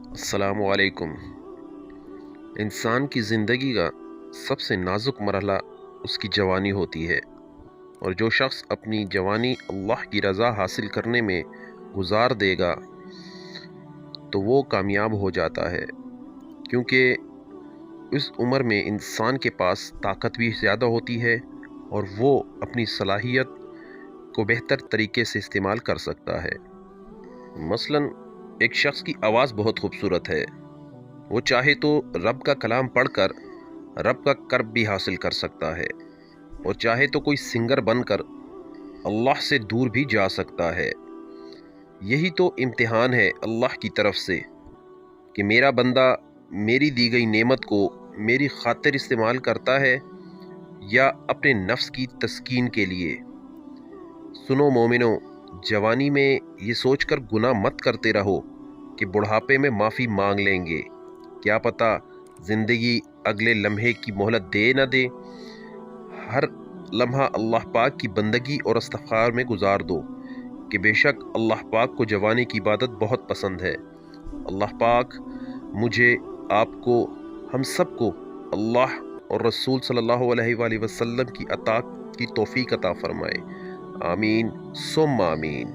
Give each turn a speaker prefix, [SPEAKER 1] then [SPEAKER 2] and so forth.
[SPEAKER 1] السلام علیکم۔ انسان کی زندگی کا سب سے نازک مرحلہ اس کی جوانی ہوتی ہے، اور جو شخص اپنی جوانی اللہ کی رضا حاصل کرنے میں گزار دے گا تو وہ کامیاب ہو جاتا ہے، کیونکہ اس عمر میں انسان کے پاس طاقت بھی زیادہ ہوتی ہے اور وہ اپنی صلاحیت کو بہتر طریقے سے استعمال کر سکتا ہے۔ مثلاً ایک شخص کی آواز بہت خوبصورت ہے، وہ چاہے تو رب کا کلام پڑھ کر رب کا قرب بھی حاصل کر سکتا ہے، اور چاہے تو کوئی سنگر بن کر اللہ سے دور بھی جا سکتا ہے۔ یہی تو امتحان ہے اللہ کی طرف سے کہ میرا بندہ میری دی گئی نعمت کو میری خاطر استعمال کرتا ہے یا اپنے نفس کی تسکین کے لیے۔ سنو مومنو، جوانی میں یہ سوچ کر گناہ مت کرتے رہو کہ بڑھاپے میں معافی مانگ لیں گے۔ کیا پتہ زندگی اگلے لمحے کی مہلت دے نہ دے۔ ہر لمحہ اللہ پاک کی بندگی اور استغفار میں گزار دو، کہ بے شک اللہ پاک کو جوانی کی عبادت بہت پسند ہے۔ اللہ پاک مجھے، آپ کو، ہم سب کو اللہ اور رسول صلی اللہ علیہ وآلہ وسلم کی اطاعت کی توفیق عطا فرمائے۔ آمین ثم آمین۔